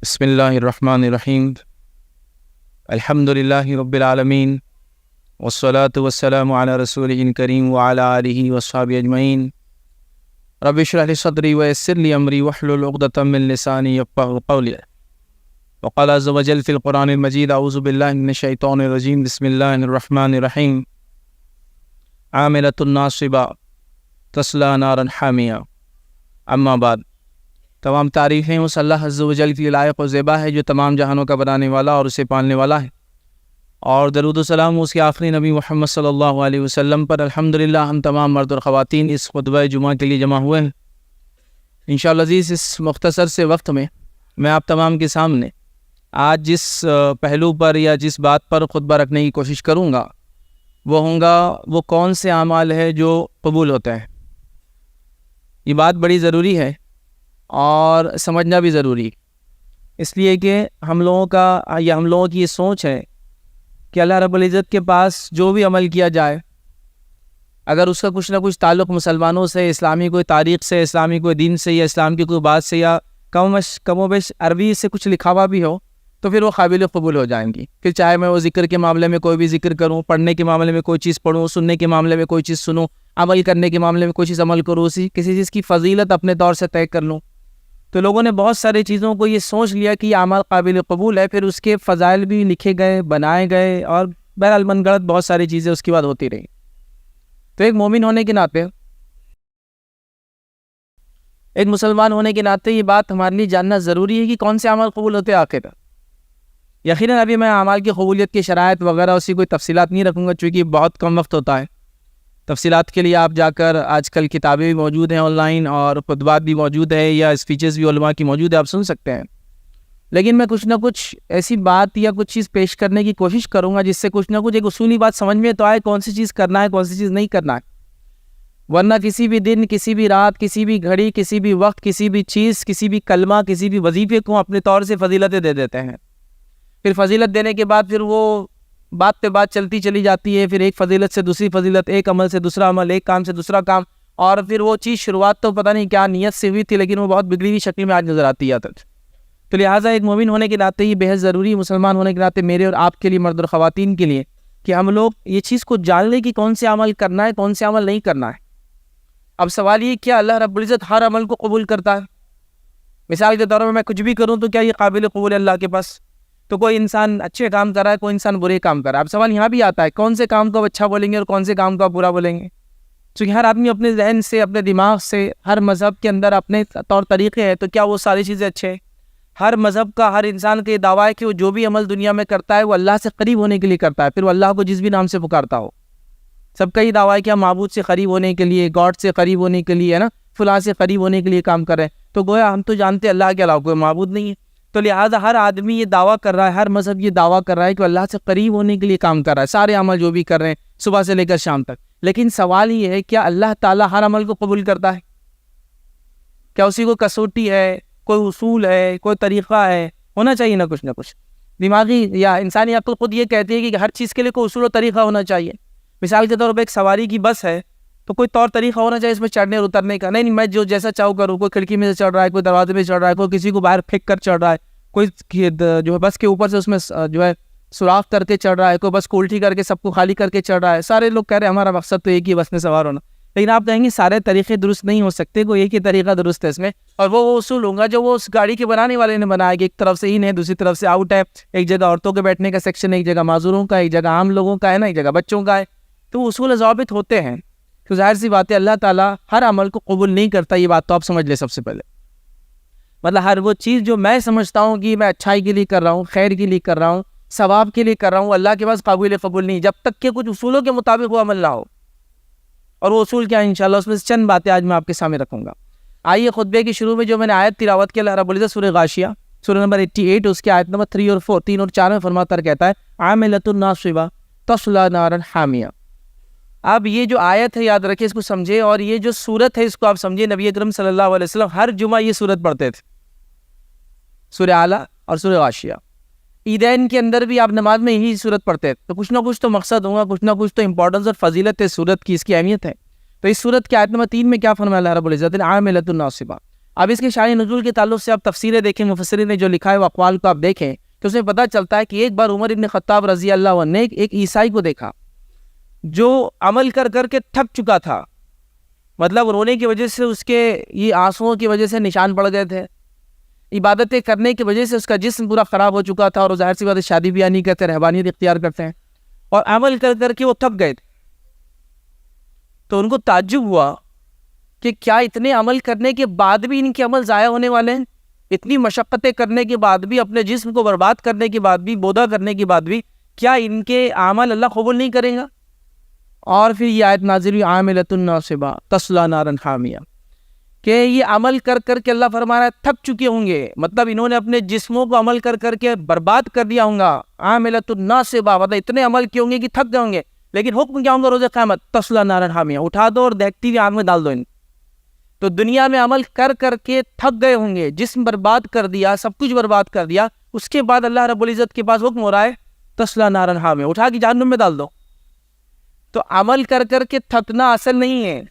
بسم اللہ الرحمن الرحیم الحمد للہ رب العالمین والصلاة والسلام علی رسولہ الکریم وعلی آلہ وصحبہ اجمعین رب اشرح لی صدری ویسر لی امری واحلل عقدۃ من لسانی یفقہوا قولی وقال عز وجل فی القرآن المجید اعوذ باللہ من الشیطان الرجیم بسم اللہ الرحمن الرحیم عاملۃ ناصبہ تصلی نارا حامیہ اما بعد تمام تعریفیں اس اللہ عز و جل کی لائق و زیبا ہے جو تمام جہانوں کا بنانے والا اور اسے پالنے والا ہے، اور درود و سلام اس کے آخری نبی محمد صلی اللہ علیہ وسلم پر۔ الحمدللہ ہم تمام مرد اور خواتین اس خطبہ جمعہ کے لیے جمع ہوئے ہیں۔ انشاءاللہ عزیز، اس مختصر سے وقت میں آپ تمام کے سامنے آج جس پہلو پر یا جس بات پر خطبہ رکھنے کی کوشش کروں گا وہ کون سے اعمال ہے جو قبول ہوتے ہیں۔ یہ بات بڑی ضروری ہے اور سمجھنا بھی ضروری ہے، اس لیے کہ ہم لوگوں کی یہ سوچ ہے کہ اللہ رب العزت کے پاس جو بھی عمل کیا جائے، اگر اس کا کچھ نہ کچھ تعلق مسلمانوں سے، اسلامی کوئی تاریخ سے، اسلامی کوئی دین سے، یا اسلام کی کوئی بات سے، یا کم و بیش عربی سے کچھ لکھا ہوا بھی ہو، تو پھر وہ قابل قبول ہو جائیں گی۔ پھر چاہے میں وہ ذکر کے معاملے میں کوئی بھی ذکر کروں، پڑھنے کے معاملے میں کوئی چیز پڑھوں، سننے کے معاملے میں کوئی چیز سنوں، عمل کرنے کے معاملے میں کوئی چیز عمل کروں، کسی چیز کی فضیلت اپنے طور سے طے کر لوں، تو لوگوں نے بہت ساری چیزوں کو یہ سوچ لیا کہ یہ اعمال قابل قبول ہے، پھر اس کے فضائل بھی لکھے گئے، بنائے گئے، اور بہرحال من گڑت بہت ساری چیزیں اس کے بعد ہوتی رہی۔ تو ایک مومن ہونے کے ناطے، ایک مسلمان ہونے کے ناطے یہ بات ہمارے لیے جاننا ضروری ہے کہ کون سے اعمال قبول ہوتے ہیں آخر۔ یقیناً ابھی میں اعمال کی قبولیت کی شرائط وغیرہ اسی کوئی تفصیلات نہیں رکھوں گا، چونکہ بہت کم وقت ہوتا ہے۔ تفصیلات کے لیے آپ جا کر، آج کل کتابیں بھی موجود ہیں آن لائن، اور خطبات بھی موجود ہیں، یا اسپیچز بھی علماء کی موجود ہے، آپ سن سکتے ہیں۔ لیکن میں کچھ نہ کچھ ایسی بات یا کچھ چیز پیش کرنے کی کوشش کروں گا جس سے کچھ نہ کچھ ایک اصولی بات سمجھ میں تو آئے، کون سی چیز کرنا ہے، کون سی چیز نہیں کرنا ہے۔ ورنہ کسی بھی دن، کسی بھی رات، کسی بھی گھڑی، کسی بھی وقت، کسی بھی چیز، کسی بھی کلمہ، کسی بھی وظیفے کو اپنے طور سے فضیلتیں دے دیتے ہیں۔ پھر فضیلت دینے کے بعد پھر وہ بات پہ بات چلتی چلی جاتی ہے، پھر ایک فضیلت سے دوسری فضیلت، ایک عمل سے دوسرا عمل، ایک کام سے دوسرا کام، اور پھر وہ چیز شروعات تو پتہ نہیں کیا نیت سے ہوئی تھی، لیکن وہ بہت بگڑی ہوئی شکل میں آج نظر آتی ہے۔ تو لہٰذا ایک مومن ہونے کے ناطے یہ بہت ضروری ہے، مسلمان ہونے کے ناطے میرے اور آپ کے لیے، مرد اور خواتین کے لیے، کہ ہم لوگ یہ چیز کو جان لیں کہ کون سے عمل کرنا ہے، کون سے عمل نہیں کرنا ہے۔ اب سوال یہ، کیا اللہ رب العزت ہر عمل کو قبول کرتا ہے؟ مثال کے طور پر میں کچھ بھی کروں تو کیا یہ قابل قبول ہے اللہ کے پاس؟ تو کوئی انسان اچھے کام کر رہا ہے، کوئی انسان برے کام کر رہا ہے، اب سوال یہاں بھی آتا ہے کون سے کام کو آپ اچھا بولیں گے اور کون سے کام کو آپ برا بولیں گے؟ چونکہ ہر آدمی اپنے ذہن سے، اپنے دماغ سے، ہر مذہب کے اندر اپنے طور طریقے ہیں، تو کیا وہ ساری چیزیں اچھے ہیں؟ ہر مذہب کا، ہر انسان کا یہ دعویٰ ہے کہ وہ جو بھی عمل دنیا میں کرتا ہے وہ اللہ سے قریب ہونے کے لیے کرتا ہے، پھر وہ اللہ کو جس بھی نام سے پکارتا ہو۔ سب کا یہ دعویٰ ہے کہ ہم معبود سے قریب ہونے کے لیے، گاڈ سے قریب ہونے کے لیے، فلاں سے قریب ہونے کے لیے کام کر رہے ہیں۔ تو گویا ہم تو جانتے ہیں اللہ کے علاوہ کوئی معبود نہیں ہے، تو لہٰذا ہر آدمی یہ دعویٰ کر رہا ہے، ہر مذہب یہ دعویٰ کر رہا ہے کہ اللہ سے قریب ہونے کے لیے کام کر رہا ہے، سارے عمل جو بھی کر رہے ہیں صبح سے لے کر شام تک۔ لیکن سوال یہ ہے، کیا اللہ تعالیٰ ہر عمل کو قبول کرتا ہے؟ کیا اسی کو کسوٹی ہے، کوئی اصول ہے، کوئی طریقہ ہے؟ ہونا چاہیے نا کچھ نہ کچھ۔ دماغی یا انسانی عقل خود یہ کہتی ہے کہ ہر چیز کے لیے کوئی اصول و طریقہ ہونا چاہیے۔ مثال کے طور پر ایک سواری کی بس ہے تو کوئی طور طریقہ ہونا چاہیے اس میں چڑھنے اور اترنے کا۔ نہیں میں جو جیسا چاہوں کروں، کوئی کھڑکی میں سے چڑھ رہا ہے، کوئی دروازے میں چڑھ رہا ہے، کوئی کسی کو باہر پھینک کر چڑھ رہا ہے، کوئی جو ہے بس کے اوپر سے اس میں جو ہے سوراخ کر کے چڑھ رہا ہے، کوئی بس کو الٹی کر کے سب کو خالی کر کے چڑھ رہا ہے۔ سارے لوگ کہہ رہے ہیں ہمارا مقصد تو ایک ہی بس میں سوار ہونا، لیکن آپ کہیں گے سارے طریقے درست نہیں ہو سکتے، کوئی ایک ہی طریقہ درست ہے اس میں، اور وہ اصول ہوں گا جو وہ اس گاڑی کے بنانے والے نے بنایا کہ ایک طرف سے ان ہے، دوسری طرف سے آؤٹ ہے، ایک جگہ عورتوں کے بیٹھنے کا سیکشن ہے، ایک جگہ معذوروں کا، ایک جگہ عام لوگوں کا ہے نا، ایک جگہ بچوں کا ہے۔ تو اصول ضابط ہوتے ہیں، تو ظاہر سی بات ہے اللہ تعالیٰ ہر عمل کو قبول نہیں کرتا، یہ بات تو آپ سمجھ لیں سب سے پہلے۔ مطلب ہر وہ چیز جو میں سمجھتا ہوں کہ میں اچھائی کے لیے کر رہا ہوں، خیر کے لیے کر رہا ہوں، ثواب کے لیے کر رہا ہوں، اللہ کے پاس قابل قبول نہیں، جب تک کہ کچھ اصولوں کے مطابق وہ عمل نہ ہو۔ اور وہ اصول کیا ہے انشاءاللہ اس میں سے چند باتیں آج میں آپ کے سامنے رکھوں گا۔ آئیے خطبے کے شروع میں جو میں نے آیت تلاوت کی، اللہ رب العزت سورہ غاشیہ، سورہ نمبر 88، اس کی آیت نمبر 3 اور 4، 3 اور 4 میں فرماتا ہے، کہتا ہے عاملۃ ناصبہ تصلی نارا حامیہ۔ اب یہ جو آیت ہے یاد رکھیں، اس کو سمجھے، اور یہ جو سورت ہے اس کو آپ سمجھے۔ نبی اکرم صلی اللہ علیہ وسلم ہر جمعہ یہ سورت پڑھتے تھے، سورہ اعلیٰ اور سورہ غاشیہ۔ عیدین کے اندر بھی آپ نماز میں یہی سورت پڑھتے تھے، تو کچھ نہ کچھ تو مقصد ہوگا، کچھ نہ کچھ تو امپورٹنس اور فضیلت ہے سورت کی، اس کی اہمیت ہے۔ تو اس سورت کی آیت نمبر 3 میں کیا فرمایا اللہ رب العزت نے؟ عاملۃ ناصبہ، اب اس کے شان نزول کے تعلق سے آپ تفسیریں دیکھیں، مفسرین نے جو لکھا ہے وہ اقوال کو آپ دیکھیں تو اس میں پتہ چلتا ہے کہ ایک بار عمر ابن خطاب رضی اللہ عنہ نے ایک عیسائی کو دیکھا جو عمل کر کر کے تھک چکا تھا، مطلب رونے کی وجہ سے اس کے یہ آنسوؤں کی وجہ سے نشان پڑ گئے تھے، عبادتیں کرنے کی وجہ سے اس کا جسم پورا خراب ہو چکا تھا، اور ظاہر سی بات ہے شادی بیاہ نہیں کرتے، رہبانیت اختیار کرتے ہیں، اور عمل کر کر کے وہ تھک گئے تھے۔ تو ان کو تعجب ہوا کہ کیا اتنے عمل کرنے کے بعد بھی ان کے عمل ضائع ہونے والے ہیں؟ اتنی مشقتیں کرنے کے بعد بھی، اپنے جسم کو برباد کرنے کے بعد بھی، بودا کرنے کے بعد بھی، کیا ان کے اعمال اللہ قبول نہیں کرے گا؟ اور پھر یہ آیت نازل ہوئی عاملۃ ناصبہ تصلی نارا حامیہ، کہ یہ عمل کر کر کے اللہ فرما رہا ہے تھک چکے ہوں گے، مطلب انہوں نے اپنے جسموں کو عمل کر کر کے برباد کر دیا ہوں گا۔ عاملۃ ناصبہ مطلب اتنے عمل کیے ہوں گے کہ تھک گئے ہوں گے، لیکن حکم کیا ہوں گا روز قیامت؟ تصلی نارا حامیہ، اٹھا دو اور دہتی ہوئی آگ میں ڈال دو ان۔ تو دنیا میں عمل کر کر کے تھک گئے ہوں گے، جسم برباد کر دیا، سب کچھ برباد کر دیا، اس کے بعد اللہ رب العزت کے پاس حکم ہو رہا ہے تصلی نارا حامیہ، اٹھا کے جہنم میں ڈال دو۔ تو عمل کر کر کے تھکنا اصل نہیں ہے،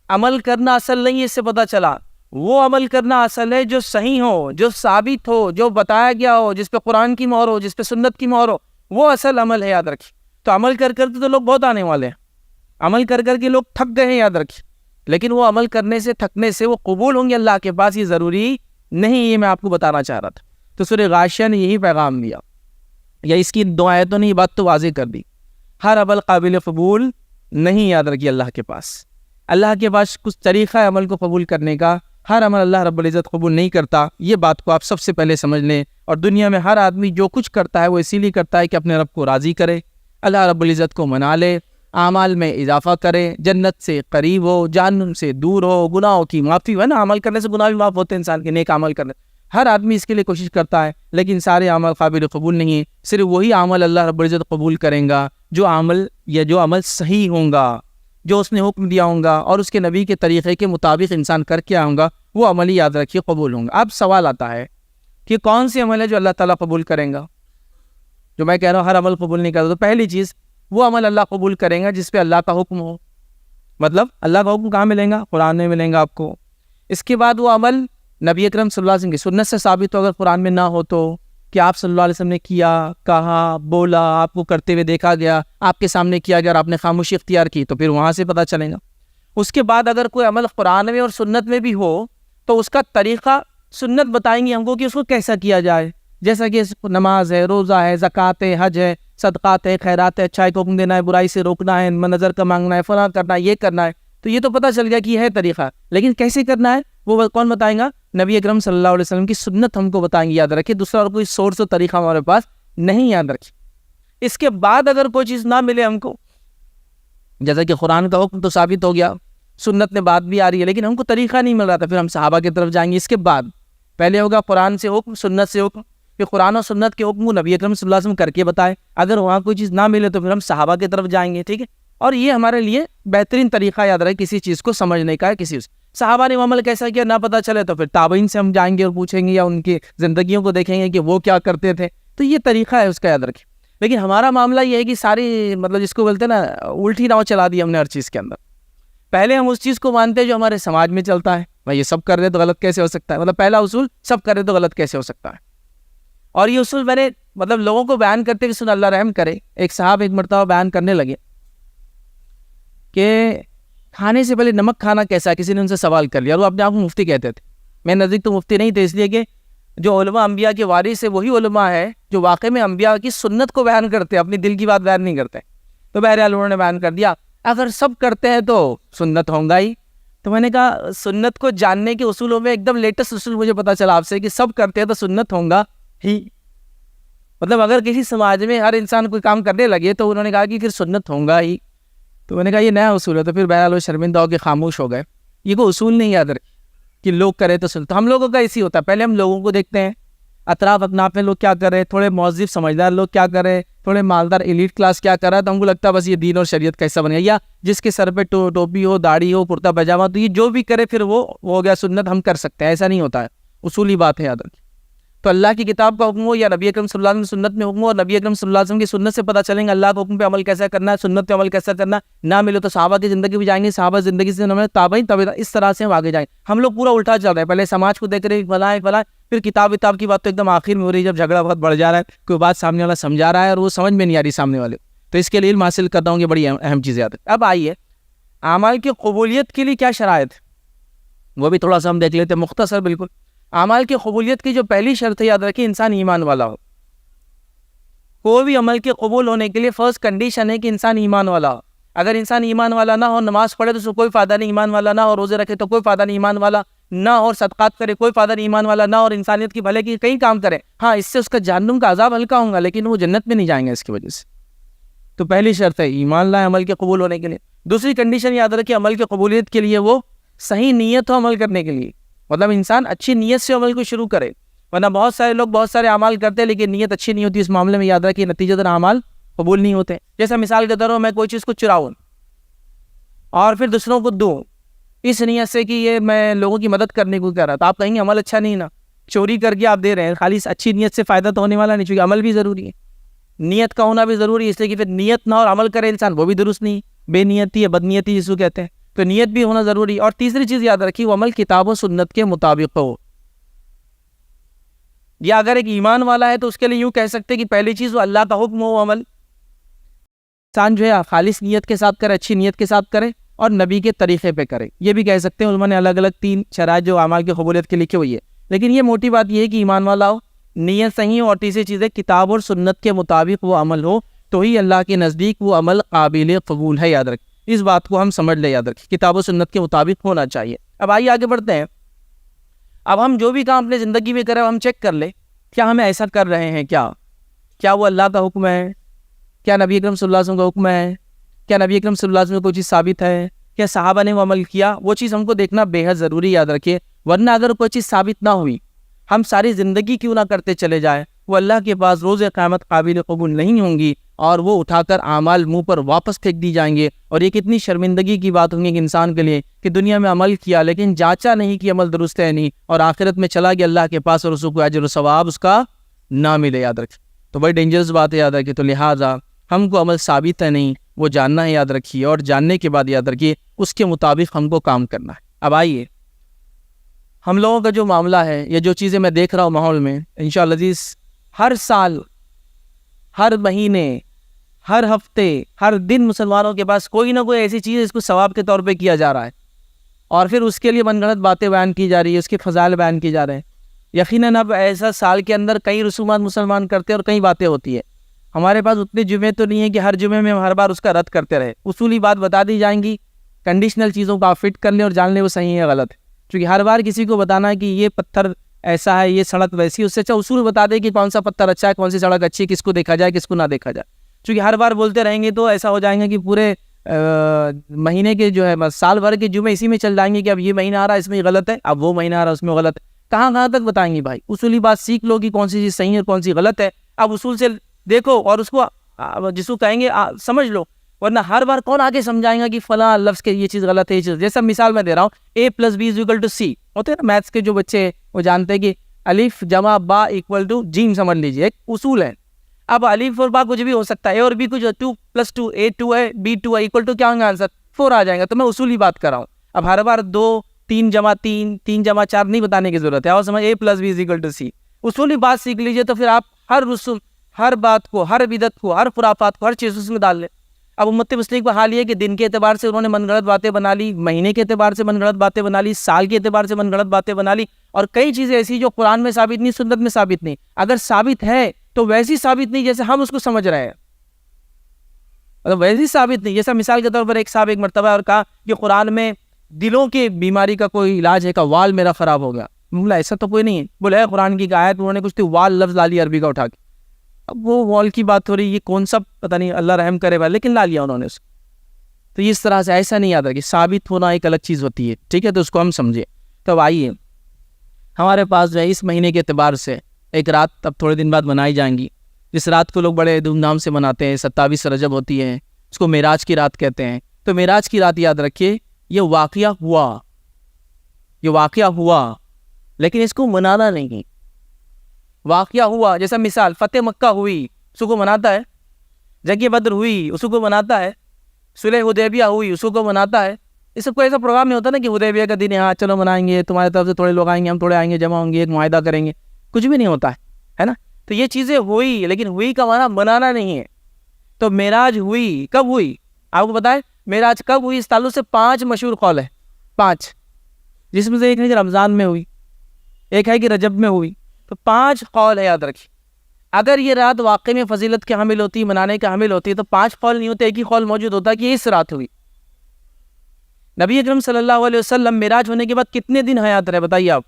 عمل کرنا اصل نہیں ہے، اس سے پتہ چلا وہ عمل کرنا اصل ہے جو صحیح ہو، جو ثابت ہو، جو بتایا گیا ہو، جس پہ قرآن کی مہر ہو، جس پہ سنت کی مہر ہو، وہ اصل عمل ہے، یاد رکھیں۔ تو عمل کر کر کے تو لوگ بہت آنے والے ہیں، عمل کر کر کے لوگ تھک گئے ہیں، یاد رکھیں، لیکن وہ عمل کرنے سے، تھکنے سے وہ قبول ہوں گے اللہ کے پاس، یہ ضروری نہیں، یہ میں آپ کو بتانا چاہ رہا تھا۔ تو سورہ غاشیہ نے یہی پیغام دیا، یا اس کی دو آیتوں نے یہ بات تو واضح کر دی، ہر عمل قابل قبول نہیں، یاد رکھیے اللہ کے پاس کچھ طریقہ ہے عمل کو قبول کرنے کا، ہر عمل اللہ رب العزت قبول نہیں کرتا، یہ بات کو آپ سب سے پہلے سمجھ لیں۔ اور دنیا میں ہر آدمی جو کچھ کرتا ہے وہ اسی لیے کرتا ہے کہ اپنے رب کو راضی کرے، اللہ رب العزت کو منا لے، اعمال میں اضافہ کرے، جنت سے قریب ہو، جہنم سے دور ہو، گناہوں کی معافی ہے نا، عمل کرنے سے گناہ بھی معاف ہوتے ہیں انسان کے، نیک عمل کرنے، ہر آدمی اس کے لیے کوشش کرتا ہے، لیکن سارے عمل قابل قبول نہیں ہیں، صرف وہی عمل اللہ رب العزت قبول کریں گا جو عمل صحیح ہوں گا، جو اس نے حکم دیا ہوں گا اور اس کے نبی کے طریقے کے مطابق انسان کر کے آؤں گا، وہ عمل ہی یاد رکھیے قبول ہوں گا۔ اب سوال آتا ہے کہ کون سے عمل ہے جو اللہ تعالیٰ قبول کریں گا؟ جو میں کہہ رہا ہوں ہر عمل قبول نہیں کرتا، تو پہلی چیز وہ عمل اللہ قبول کریں گا جس پہ اللہ کا حکم ہو، مطلب اللہ کا حکم کہاں ملیں گا؟ قرآن میں ملیں گا آپ کو۔ اس کے بعد وہ عمل نبی اکرم صلی اللہ علیہ وسلم کی سنت سے ثابت ہو، اگر قرآن میں نہ ہو تو کہ آپ صلی اللہ علیہ وسلم نے کیا، کہا، بولا، آپ کو کرتے ہوئے دیکھا گیا، آپ کے سامنے کیا گیا اور آپ نے خاموشی اختیار کی، تو پھر وہاں سے پتہ چلے گا۔ اس کے بعد اگر کوئی عمل قرآن میں اور سنت میں بھی ہو تو اس کا طریقہ سنت بتائیں گی ہم کو کہ اس کو کیسا کیا جائے، جیسا کہ نماز ہے، روزہ ہے، زکوٰۃ ہے، حج ہے، صدقات ہے، خیرات ہے، اچھائی کو حکم دینا ہے، برائی سے روکنا ہے، نظر کا مانگنا ہے، فلاں کرنا ہے، یہ کرنا ہے، تو یہ تو پتہ چل گیا کہ یہ ہے طریقہ، لیکن کیسے کرنا ہے وہ کون بتائیں گا؟ نبی اکرم صلی اللہ علیہ وسلم کی سنت ہم کو بتائیں گے، یاد رکھیں، دوسرا اور کوئی سورس و طریقہ ہمارے پاس نہیں، یاد رکھیں۔ اس کے بعد اگر کوئی چیز نہ ملے ہم کو، جیسا کہ قرآن کا حکم تو ثابت ہو گیا، سنت میں بات بھی آ رہی ہے، لیکن ہم کو طریقہ نہیں مل رہا تھا، پھر ہم صحابہ کی طرف جائیں گے۔ اس کے بعد پہلے ہوگا قرآن سے حکم، سنت سے حکم، پھر قرآن اور سنت کے حکم کو نبی اکرم صلی اللہ علیہ وسلم کر کے بتائے، اگر وہاں کوئی چیز نہ ملے تو پھر ہم صحابہ کی طرف جائیں گے، ٹھیک ہے۔ اور یہ ہمارے لیے بہترین طریقہ یاد رہے کسی چیز کو سمجھنے کا ہے، صحابہ نے عمل کیسا کیا نہ پتہ چلے تو پھر تابعین سے ہم جائیں گے اور پوچھیں گے، یا ان کی زندگیوں کو دیکھیں گے کہ وہ کیا کرتے تھے، تو یہ طریقہ ہے اس کا، یاد رکھیں۔ لیکن ہمارا معاملہ یہ ہے کہ ساری مطلب جس کو بولتے ہیں نا الٹی ناؤ چلا دی ہم نے ہر چیز کے اندر۔ پہلے ہم اس چیز کو مانتے ہیں جو ہمارے سماج میں چلتا ہے، بھائی یہ سب کر رہے تو غلط کیسے ہو سکتا ہے، مطلب پہلا اصول سب کر رہے تو غلط کیسے ہو سکتا ہے۔ اور یہ اصول میں نے مطلب لوگوں کو بیان کرتے کہ سن اللہ رحم کرے، ایک صاحب ایک مرتبہ بیان کرنے لگے کہ کھانے سے پہلے نمک کھانا کیسا ہے، کسی نے ان سے سوال کر لیا، اور وہ اپنے آپ کو مفتی کہتے تھے، میں نزدیک تو مفتی نہیں تھے، اس لیے کہ جو علماء انبیاء کے وارث ہے وہی علماء ہے جو واقع میں انبیاء کی سنت کو بیان کرتے، اپنی دل کی بات بیان نہیں کرتے۔ تو بہرحال انہوں نے بیان کر دیا اگر سب کرتے ہیں تو سنت ہوگا ہی۔ تو میں نے کہا سنت کو جاننے کے اصولوں میں ایک دم لیٹسٹ اصول مجھے پتا چلا آپ سے کہ سب کرتے ہیں تو سنت ہوگا ہی، مطلب اگر کسی سماج میں ہر انسان کوئی کام کرنے لگے تو انہوں نے کہا کہ پھر سنت ہوگا ہی۔ تو میں نے کہا یہ نیا اصول ہے، تو پھر بہرحال وہ شرمندہ ہو کے خاموش ہو گئے۔ یہ کوئی اصول نہیں یاد رکھے کہ لوگ کرے تو سنت، ہم لوگوں کا اسی ہوتا ہے، پہلے ہم لوگوں کو دیکھتے ہیں اطراف اکناف میں لوگ کیا کر رہے ہیں، تھوڑے مہذب سمجھدار لوگ کیا کر رہے ہیں، تھوڑے مالدار ایلیٹ کلاس کیا کر رہا ہے، تو ہم کو لگتا ہے بس یہ دین اور شریعت کا حصہ بن گیا، یا جس کے سر پہ ٹوپی ہو، داڑھی ہو، کرتا پاجامہ، تو یہ جو بھی کرے پھر وہ ہو گیا سنت، ہم کر سکتے ہیں، ایسا نہیں ہوتا ہے، اصولی بات ہے یاد رکھیں۔ تو اللہ کی کتاب کا حکم ہو یا نبی اکرم صلی اللہ علیہ وسلم کی سنت میں حکم ہو، اور نبی اکرم صلی اللہ علیہ وسلم کی سنت سے پتہ چلیں گے اللہ کے حکم پہ عمل کیسا کرنا ہے، سنت پہ عمل کیسا کرنا ہے، نہ ملے تو صحابہ کی زندگی بھی جائیں گے، صحابہ زندگی سے نہ ملے تابعین، اس طرح سے ہم آگے جائیں. ہم لوگ پورا الٹا چل رہے ہیں، پہلے سماج کو دیکھ رہے ہیں فلاں فلاں، پھر کتاب کی بات تو ایک دم آخر میں ہو رہی ہے جب جھگڑا بہت بڑھ جا رہا ہے، کوئی بات سامنے والا سمجھا رہا ہے اور وہ سمجھ میں نہیں آ رہی سامنے والے. تو اس کے لیے علم حاصل کرتا ہوں کہ بڑی اہم چیز یاد ہے. اب آئیے اعمال کی قبولیت کے لیے کیا شرائط، وہ بھی تھوڑا سا ہم دیکھ لیتے ہیں مختصر بالکل. اعمال کی قبولیت کی جو پہلی شرط ہے یاد رکھیں، انسان ایمان والا ہو. کوئی بھی عمل کے قبول ہونے کے لیے فرسٹ کنڈیشن ہے کہ انسان ایمان والا ہو. اگر انسان ایمان والا نہ ہو، نماز پڑھے تو اس کو کوئی فائدہ نہیں، ایمان والا نہ ہو، روزے رکھے تو کوئی فائدہ نہیں، ایمان والا نہ ہو، اور صدقات کرے کوئی فائدہ نہیں، ایمان والا نہ ہو، اور انسانیت کی بھلے کی کئی کام کرے، ہاں اس سے اس کا جہنم کا عذاب ہلکا ہوگا لیکن وہ جنت میں نہیں جائیں گے اس کی وجہ سے. تو پہلی شرط ہے ایمان لائے عمل کے قبول ہونے کے لیے. دوسری کنڈیشن یاد رکھیں عمل کی قبولیت کے لیے وہ صحیح نیت ہو عمل کرنے کے لیے، مطلب انسان اچھی نیت سے عمل کو شروع کرے. ورنہ بہت سارے لوگ بہت سارے اعمال کرتے ہیں لیکن نیت اچھی نہیں ہوتی، اس معاملے میں یاد رکھیں نتیجتاً اعمال قبول نہیں ہوتے. جیسا مثال کے طور پر میں کوئی چیز کو چراؤں اور پھر دوسروں کو دوں اس نیت سے کہ یہ میں لوگوں کی مدد کرنے کو کہہ رہا، تو آپ کہیں گے عمل اچھا نہیں نا، چوری کر کے آپ دے رہے ہیں، خالی اچھی نیت سے فائدہ تو ہونے والا نہیں، چونکہ عمل بھی ضروری ہے، نیت کا ہونا بھی ضروری ہے. اس لیے کہ پھر نیت نہ اور عمل کرے انسان وہ بھی درست نہیں، بے نیتی ہے، بد نیتی جس کو کہتے ہیں، تو نیت بھی ہونا ضروری. اور تیسری چیز یاد رکھی وہ عمل کتاب و سنت کے مطابق ہو. یا اگر ایک ایمان والا ہے تو اس کے لیے یوں کہہ سکتے کہ پہلی چیز وہ اللہ کا حکم ہو عمل، انسان جو ہے خالص نیت کے ساتھ کرے، اچھی نیت کے ساتھ کرے اور نبی کے طریقے پہ کرے. یہ بھی کہہ سکتے ہیں علماء نے الگ الگ 3 شرائط جو اعمال کی قبولیت کے لکھے ہوئی ہے، لیکن یہ موٹی بات یہ ہے کہ ایمان والا ہو، نیت صحیح ہو، اور تیسری چیز ہے کتاب اور سنت کے مطابق وہ عمل ہو، تو ہی اللہ کے نزدیک وہ عمل قابل قبول ہے. یاد رکھ اس بات کو ہم سمجھ لیں، یاد رکھ کتاب و سنت کے مطابق ہونا چاہیے. اب آئیے آگے بڑھتے ہیں. اب ہم جو بھی کام اپنے زندگی میں کریں ہم چیک کر لیں کیا ہمیں ایسا کر رہے ہیں، کیا وہ اللہ کا حکم ہے، کیا نبی اکرم صلی اللہ علیہ وسلم کا حکم ہے، کیا نبی اکرم صلی اللہ علیہ وسلم کو کوئی چیز ثابت ہے، کیا صحابہ نے وہ عمل کیا، وہ چیز ہم کو دیکھنا بے حد ضروری. یاد رکھیے ورنہ اگر کوئی چیز ثابت نہ ہوئی ہم ساری زندگی کیوں نہ کرتے چلے جائیں، وہ اللہ کے پاس روز قیامت قابل قبول نہیں ہوں گی اور وہ اٹھا کر اعمال منہ پر واپس پھینک دی جائیں گے. اور یہ کتنی شرمندگی کی بات ہوگی کہ انسان کے لیے کہ دنیا میں عمل کیا لیکن جانچا نہیں کہ عمل درست ہے نہیں، اور آخرت میں چلا گیا اللہ کے پاس اور اس کو اجر و ثواب اس کا نہ ملے. یاد رکھ تو بڑی ڈینجرس بات ہے. یاد رکھیے تو لہٰذا ہم کو عمل ثابت ہے نہیں وہ جاننا ہے. یاد رکھیے اور جاننے کے بعد یاد رکھیے اس کے مطابق ہم کو کام کرنا ہے. اب آئیے ہم لوگوں کا جو معاملہ ہے، یہ جو چیزیں میں دیکھ رہا ہوں ماحول میں، انشاءاللہ عزیز ہر سال، ہر مہینے، ہر ہفتے، ہر دن مسلمانوں کے پاس کوئی نہ کوئی ایسی چیز ہے اس کو ثواب کے طور پہ کیا جا رہا ہے، اور پھر اس کے لیے من گھڑت باتیں بیان کی جا رہی ہے، اس کے فضائل بیان کی جا رہے ہیں. یقیناً اب ایسا سال کے اندر کئی رسومات مسلمان کرتے ہیں اور کئی باتیں ہوتی ہے. ہمارے پاس اتنے جمعے تو نہیں ہیں کہ ہر جمعے میں ہم ہر بار اس کا رد کرتے رہے. اصولی بات بتا دی جائیں گی، کنڈیشنل چیزوں کو آپ فٹ کر لیں اور جان لیں وہ صحیح ہے غلط ہے. کیونکہ ہر بار کسی کو بتانا ہے کہ یہ پتھر ایسا ہے، یہ سڑک ویسی، اس سے اچھا اصول بتا دے کہ کون سا پتھر اچھا ہے، کون سی سڑک اچھی ہے، کس کو دیکھا جائے کس کو نہ دیکھا جائے. چونکہ ہر بار بولتے رہیں گے تو ایسا ہو جائیں گے کہ پورے مہینے کے جو ہے سال بھر کے جمعے اسی میں چل جائیں گے کہ اب یہ مہینہ آ رہا ہے اس میں غلط ہے، اب وہ مہینہ آ رہا ہے اس میں غلط ہے. کہاں تک بتائیں گے بھائی؟ اصولی بات سیکھ لو کہ کون سی چیز صحیح ہے کون سی غلط ہے. اب اصول سے دیکھو اور اس کو جس کو کہیں گے سمجھ لو، ورنہ ہر بار کون آگے سمجھائیں گا کہ فلاں لفظ کے یہ چیز غلط ہے، یہ چیز. جیسا مثال میں دے رہا ہوں A+B=C ہوتے ہیں نا میتھس کے جو بچے وہ جانتے ہیں کہ الف جمع با = جیم، سمجھ لیجیے ایک اصول ہے. اب الف اور با کچھ بھی ہو سکتا ہے، اور بھی کچھ 2+2 A2 ہے B2 ہے = کیا ہوگا آنسر 4 آ جائے گا. تو میں اصولی بات کر رہا ہوں. اب ہر بار 2 3 جمع 3 3 جمع 4 نہیں بتانے کی ضرورت ہے، اور سمجھ A+B=C اصولی بات سیکھ لیجیے تو پھر آپ ہر رسوم، ہر بات کو، ہر بدعت کو، ہر خرافات کو، ہر چیز اس میں ڈال لیں. اب امت مسلم کا حال یہ ہے کہ دن کے اعتبار سے انہوں نے من گھڑت باتیں بنا لی، مہینے کے اعتبار سے من گھڑت باتیں بنا لی، سال کے اعتبار سے من گھڑت باتیں بنا لی، اور کئی چیزیں ایسی جو قرآن میں ثابت نہیں، سنت میں ثابت نہیں. اگر ثابت ہے تو ویسی ثابت نہیں جیسے ہم اس کو سمجھ رہے ہیں، مطلب ویسی ثابت نہیں. جیسا مثال کے طور پر ایک صاحب ایک مرتبہ اور کہا کہ قرآن میں دلوں کی بیماری کا کوئی علاج ہے، کا وال میرا خراب ہو گیا. بولا ایسا تو کوئی نہیں ہے. بولا ہے قرآن کی آیت، انہوں نے کچھ تو وال لفظ لا لیا عربی کا اٹھا کے. اب وہ وال کی بات ہو رہی، یہ کون سا پتہ نہیں، اللہ رحم کرے بھائی، لیکن لا لیا انہوں نے اس کو. تو اس طرح سے ایسا نہیں یاد ہے کہ ثابت ہونا ایک الگ چیز ہوتی ہے، ٹھیک ہے، تو اس کو ہم سمجھیں. تو آئیے ہمارے پاس جو ہے اس مہینے کے اعتبار سے ایک رات اب تھوڑے دن بعد منائی جائیں گی، جس رات کو لوگ بڑے دھوم دھام سے مناتے ہیں. 27 رجب ہوتی ہے، اس کو معراج کی رات کہتے ہیں. تو معراج کی رات یاد رکھیے یہ واقعہ ہوا لیکن اس کو منانا نہیں. واقعہ ہوا، جیسا مثال فتح مکہ ہوئی اس کو مناتا ہے، جنگ بدر ہوئی اس کو مناتا ہے، صلح حدیبیہ ہوئی اس کو مناتا ہے. اس کو ایسا پروگرام نہیں ہوتا نا کہ حدیبیہ کا دن ہے ہاں چلو منائیں گے، تمہاری طرف سے تھوڑے لوگ آئیں گے، ہم تھوڑے آئیں گے، جمع ہوں گے، ایک معاہدہ کریں گے. کچھ بھی نہیں ہوتا ہے نا. تو یہ چیزیں ہوئی، لیکن ہوئی کا معنی منانا نہیں ہے. تو معراج ہوئی کب ہوئی آپ کو بتائیں؟ معراج کب ہوئی اس تعلق سے 5 مشہور قول ہے، 5، جس میں سے ایک ہے کہ رمضان میں ہوئی، ایک ہے کہ رجب میں ہوئی. تو 5 قول ہے، یاد رکھیے. اگر یہ رات واقعی میں فضیلت کے حامل ہوتی، منانے کے حامل ہوتی، تو 5 قول نہیں ہوتے، ایک ہی قول موجود ہوتا کہ اس رات ہوئی. نبی اکرم صلی اللہ علیہ وسلم معراج ہونے کے بعد کتنے دن حیات رہے بتائیے آپ؟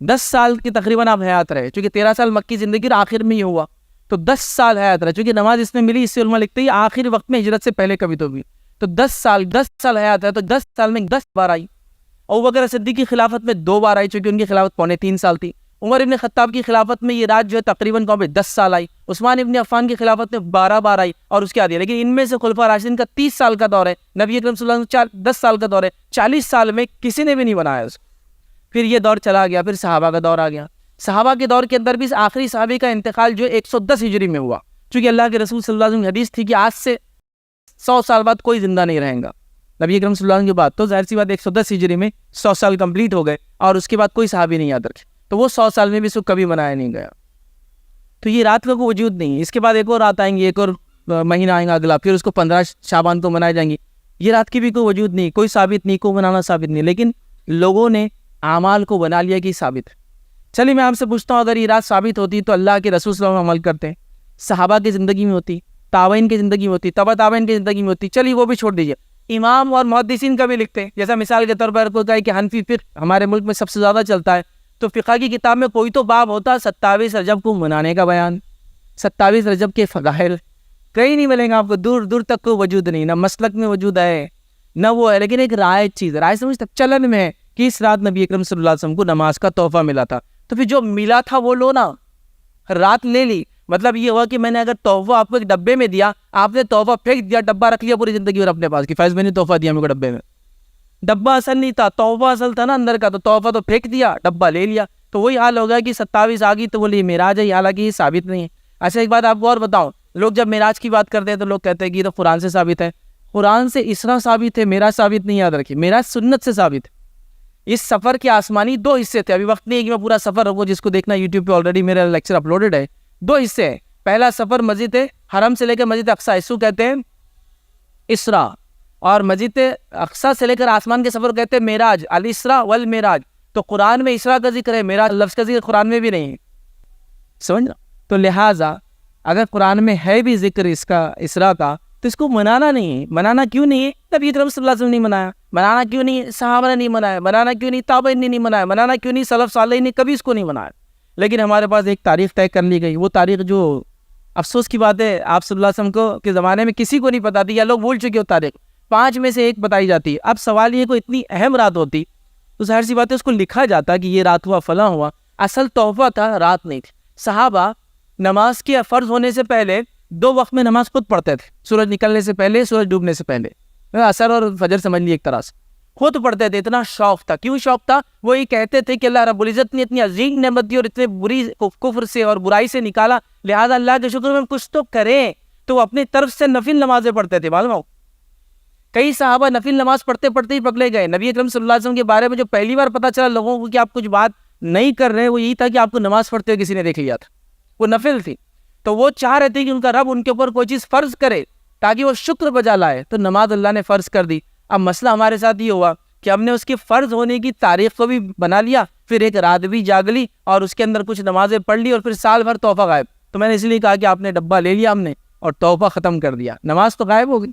10 سال کی تقریباً آپ حیات رہے، چونکہ 13 سال مکی زندگی اور آخر میں یہ ہوا، تو 10 سال حیات رہے. چونکہ نماز اس میں ملی، اس سے علماء لکھتے ہیں آخری وقت میں ہجرت سے پہلے کبھی تو بھی. تو 10 سال حیات ہے، تو 10 سال میں 10 بار آئی. ابوبکر صدیق کی خلافت میں 2 بار آئی، چونکہ ان کی خلافت 3.25 سال تھی. عمر ابن خطاب کی خلافت میں یہ رات جو ہے تقریباً 10 سال آئی. عثمان ابن عفان کی خلافت میں 12 بار آئی اور اس کے آدھی. لیکن ان میں سے خلفاء راشدین کا 30 سال کا دور ہے، نبی اکرم صلی اللہ علیہ وسلم 10 سال کا دور ہے. 40 سال میں کسی نے بھی نہیں بنایا اس کو. پھر یہ دور چلا گیا، پھر صحابہ کا دور آ گیا. صحابہ کے دور کے اندر بھی آخری صحابی کا انتقال جو 110 ہجری میں ہوا، چونکہ اللہ کے رسول صلی اللہ علیہ وسلم کی حدیث تھی کہ آج سے 100 سال بعد کوئی زندہ نہیں رہیں گا. نبی اکرم صلی اللہ علیہ وسلم کے بعد تو ظاہر سی بات 110 ہجری میں 100 سال کمپلیٹ ہو گئے، اور اس کے بعد کوئی صحابی نہیں یاد رکھے. تو وہ 100 سال میں بھی اس کو کبھی منایا نہیں گیا. تو یہ رات کا کوئی وجود نہیں. اس کے بعد ایک اور رات آئیں گی، ایک اور مہینہ آئیں گا اگلا، پھر اس کو 15 شعبان کو منائے جائیں گی. یہ رات کی بھی کوئی وجود نہیں، کوئی ثابت نہیں، کوئی منانا ثابت نہیں. لیکن لوگوں نے اعمال کو بنا لیا کہ ثابت ہے. چلیے میں آپ سے پوچھتا ہوں، اگر یہ رات ثابت ہوتی تو اللہ کے رسول صلی اللہ علیہ وسلم عمل کرتے ہیں، صحابہ کی زندگی میں ہوتی، تابعین کی زندگی میں ہوتی، تبع تابعین کی زندگی میں ہوتی. چلیے وہ بھی چھوڑ دیجیے، امام اور محدثین کا بھی لکھتے ہیں. جیسا مثال کے طور پر کوئی کہے کہ حنفی فقہ ہمارے ملک میں سب سے زیادہ چلتا ہے، تو فقہ کی کتاب میں کوئی تو باب ہوتا 27 رجب کو منانے کا بیان، 27 رجب کے فضائل. کہیں نہیں ملیں گا آپ کو، دور دور تک کوئی وجود نہیں، نہ مسلک میں وجود ہے نہ وہ ہے. لیکن ایک رائج چیز، رائج سمجھ تک چلن میں ہے کہ اس رات نبی اکرم صلی اللہ علیہ وسلم کو نماز کا تحفہ ملا تھا. تو پھر جو ملا تھا وہ لو نا، رات لے لی. مطلب یہ ہوا کہ میں نے اگر تحفہ آپ کو ایک ڈبے میں دیا، آپ نے تحفہ پھینک دیا، ڈبہ رکھ لیا پوری زندگی اور اپنے پاس کہ فیض میں نے تحفہ دیا میرے کو ڈبے میں. ڈبہ اصل نہیں تھا، تحفہ اصل تھا نا اندر کا. تو تحفہ تو پھینک دیا، ڈبہ لے لیا. تو وہی حال ہوگا کہ 27 آ گئی تو بولیے معراج ہے، حالانکہ یہ ثابت نہیں ہے. اچھا ایک بات آپ کو اور بتاؤں، لوگ جب معراج کی بات کرتے ہیں تو لوگ کہتے ہیں کہ یہ تو قرآن سے ثابت ہے. قرآن سے اسراء ثابت ہے، معراج ثابت نہیں. یاد رکھیے معراج سنت سے ثابت ہے. اس سفر کے آسمانی 2 حصے تھے. ابھی وقت نہیں ہے کہ میں پورا سفر رکھوں، جس کو دیکھنا یوٹیوب پہ آلریڈی میرا لیکچر اپلوڈڈ ہے. 2 حصے ہیں. پہلا سفر مسجد حرم سے لے کر مسجد اقصی، اس کو کہتے ہیں اسراء، اور مسجد اقصی سے لے کر آسمان کے سفر کو کہتے ہیں معراج، الاسراء والمعراج. تو قرآن میں اسراء کا ذکر ہے، معراج لفظ کا ذکر قرآن میں بھی نہیں ہے. سمجھ رہا؟ تو لہٰذا اگر قرآن میں ہے بھی ذکر اس کا اسراء کا، تو اس کو منانا نہیں ہے. منانا کیوں نہیں ہے؟ نبی اکرم صلی اللہ علیہ وسلم نے نہیں منایا. منانا کیوں نہیں ہے؟ صحابہ نے نہیں منایا. منانا کیوں نہیں؟ تابعین نے نہیں منایا. منانا کیوں نہیں؟ سلف صالحین نے کبھی اس کو نہیں منایا. لیکن ہمارے پاس ایک تاریخ طے کر لی گئی. وہ تاریخ جو افسوس کی بات ہے آپ صلی اللہ علیہ وسلم کو کے زمانے میں کسی کو نہیں پتا تھی، یا لوگ بھول چکے ہو تاریخ. 5 میں سے ایک بتائی جاتی ہے. اب سوال یہ کوئی اتنی اہم رات ہوتی تو ظاہر سی بات ہے اس کو لکھا جاتا کہ یہ رات ہوا فلاں ہوا. اصل تحفہ تھا، رات نہیں تھی. صحابہ نماز کے فرض ہونے سے پہلے 2 وقت میں نماز خود پڑھتے تھے، سورج نکلنے سے پہلے، سورج ڈوبنے سے پہلے. عصر اور فجر سمجھ لی ایک طرح سے، خود پڑھتے تھے. اتنا شوق تھا. کیوں شوق تھا؟ وہ یہ کہتے تھے کہ اللہ رب العزت نے اتنی عظیم نعمت دی اور اتنے بری کفر سے اور برائی سے نکالا، لہذا اللہ کے شکر میں ہم کچھ تو کریں. تو وہ اپنی طرف سے نفل نمازیں پڑھتے تھے. معلوم ہو کئی صحابہ نفل نماز پڑھتے پڑھتے ہی پکڑے گئے. نبی اکرم صلی اللہ علیہ وسلم کے بارے میں جو پہلی بار پتہ چلا لوگوں کو کہ آپ کچھ بات نہیں کر رہے، وہ یہی تھا کہ آپ کو نماز پڑھتے ہوئے کسی نے دیکھ لیا تھا. وہ نفل تھی. تو وہ چاہ رہے تھے کہ ان کا رب ان کے اوپر کوئی چیز فرض کرے تاکہ وہ شکر بجا لائے. تو نماز اللہ نے فرض کر دی. اب مسئلہ ہمارے ساتھ یہ ہوا کہ ہم نے اس کے فرض ہونے کی تاریخ کو بھی بنا لیا، پھر ایک رات بھی جاگ لی اور اس کے اندر کچھ نمازیں پڑھ لی، اور پھر سال بھر تحفہ غائب. تو میں نے اس لیے کہا کہ آپ نے ڈبہ لے لیا ہم نے اور تحفہ ختم کر دیا. نماز تو غائب ہو گئی.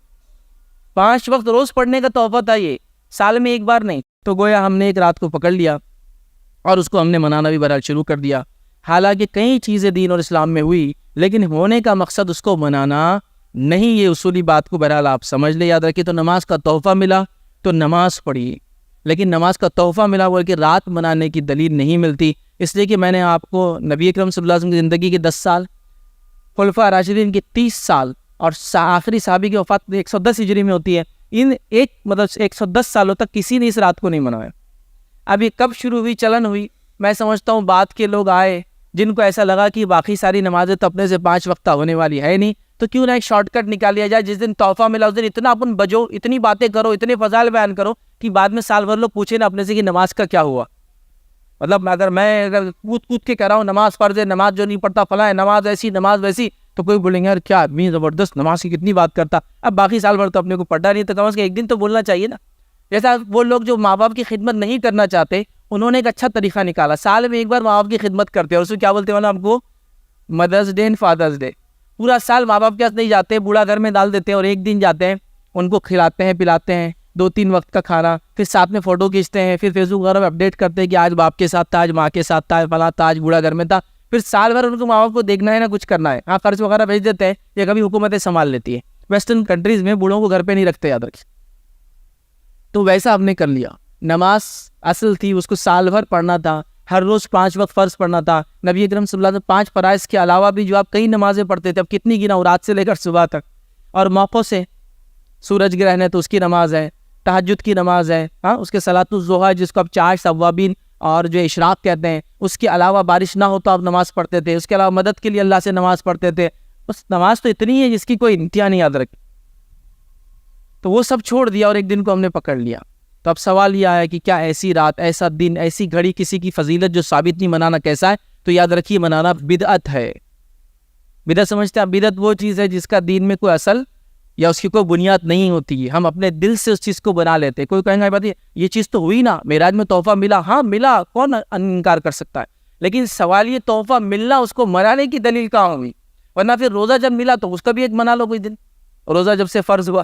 5 وقت روز پڑھنے کا تحفہ تھا، یہ سال میں ایک بار نہیں. تو گویا ہم نے ایک رات کو پکڑ لیا اور اس کو ہم نے منانا بھی بہرحال شروع کر دیا. حالانکہ کئی چیزیں دین اور اسلام میں ہوئی، لیکن ہونے کا مقصد اس کو منانا نہیں. یہ اصولی بات کو بہرحال آپ سمجھ لیں، یاد رکھیے. تو نماز کا تحفہ ملا تو نماز پڑھی، لیکن نماز کا تحفہ ملا بول کے رات منانے کی دلیل نہیں ملتی. اس لیے کہ میں نے آپ کو نبی اکرم صلی اللہ علیہ وسلم کی زندگی کے 10 سال، خلفاء راشدین کے 30 سال اور آخری صحابی کی وفات 110 ہجری میں ہوتی ہے. ان 110 سالوں تک کسی نے اس رات کو نہیں منایا. اب یہ کب شروع ہوئی، چلن ہوئی؟ میں سمجھتا ہوں بعد کے لوگ آئے جن کو ایسا لگا کہ باقی ساری نمازیں تو اپنے سے 5 وقتہ ہونے والی ہے نہیں، تو کیوں نہ ایک شارٹ کٹ نکال لیا جائے، جس دن تحفہ ملا اس دن اتنا اپن بجو، اتنی باتیں کرو، اتنے فضائل بیان کرو کہ بعد میں سال بھر لوگ پوچھے نا اپنے سے کہ نماز کا کیا ہوا. مطلب اگر کود کود کے کہہ رہا ہوں نماز فرض ہے، نماز جو نہیں پڑھتا فلاں ہے، نماز ایسی نماز ویسی، تو کوئی بولیں گے یار کیا آدمی زبردست نماز کی کتنی بات کرتا. اب باقی سال بھر تو اپنے کو پڑھا نہیں، تو کم از کم ایک دن تو بولنا چاہیے نا. جیسا وہ لوگ جو ماں باپ کی خدمت نہیں کرنا چاہتے، انہوں نے ایک اچھا طریقہ نکالا، سال میں ایک بار ماں باپ کی خدمت کرتے ہیں، اور اس کو کیا بولتے ہیں آپ کو؟ مدرس ڈے اینڈ فادرس ڈے. پورا سال ماں باپ کے پاس نہیں جاتے، بوڑھا گھر میں ڈال دیتے ہیں، اور ایک دن جاتے ہیں، ان کو کھلاتے ہیں پلاتے ہیں 2-3 وقت کا کھانا، پھر ساتھ میں فوٹو کھینچتے ہیں، پھر فیس بک وغیرہ میں اپڈیٹ کرتے ہیں کہ آج باپ کے ساتھ تھا، آج ماں کے ساتھ تھا، فلاں تھا، آج بوڑھا گھر میں تھا. پھر سال بھر ان کو ماں باپ کو دیکھنا ہے نہ کچھ کرنا ہے. ہاں خرچ وغیرہ بھیج دیتے ہیں، یہ کبھی حکومتیں سنبھال لیتی ہے. ویسٹرن کنٹریز میں بوڑھوں کو گھر پہ نہیں رکھتے، یاد رکھیں. تو ویسا ہم نے کر لیا. نماز اصل تھی، اس کو سال بھر پڑھنا تھا، ہر روز 5 وقت فرض پڑھنا تھا. نبی اکرم صلی اللہ علیہ وسلم 5 فرائض کے علاوہ بھی جو آپ کئی نمازیں پڑھتے تھے، اب کتنی گنا، رات سے لے کر صبح تک. اور موقع سے سورج گرہن ہے تو اس کی نماز ہے، تہجد کی نماز ہے، ہاں اس کے صلاۃ الضحیٰ جس کو اب 4 ثوابین اور جو اشراق کہتے ہیں، اس کے علاوہ بارش نہ ہو تو آپ نماز پڑھتے تھے، اس کے علاوہ مدد کے لیے اللہ سے نماز پڑھتے تھے. بس نماز تو اتنی ہے جس کی کوئی انتہا نہیں، یاد رکھیں. تو وہ سب چھوڑ دیا اور ایک دن کو ہم نے پکڑ لیا. تو اب سوال یہ آیا کہ کیا ایسی رات، ایسا دن، ایسی گھڑی کسی کی فضیلت جو ثابت نہیں، منانا کیسا ہے؟ تو یاد رکھیے منانا بدعت ہے. بدعت سمجھتے ہیں؟ بدعت وہ چیز ہے جس کا دین میں کوئی اصل یا اس کی کوئی بنیاد نہیں ہوتی ہے، ہم اپنے دل سے اس چیز کو بنا لیتے. کوئی کہیں گا یہ چیز تو ہوئی نا، معراج میں تحفہ ملا، ہاں ملا، کون انکار کر سکتا ہے. لیکن سوال یہ تحفہ ملنا اس کو منانے کی دلیل کہاں ہوئی؟ ورنہ پھر روزہ جب ملا تو اس کا بھی ایک منا لو کوئی دن. روزہ جب سے فرض ہوا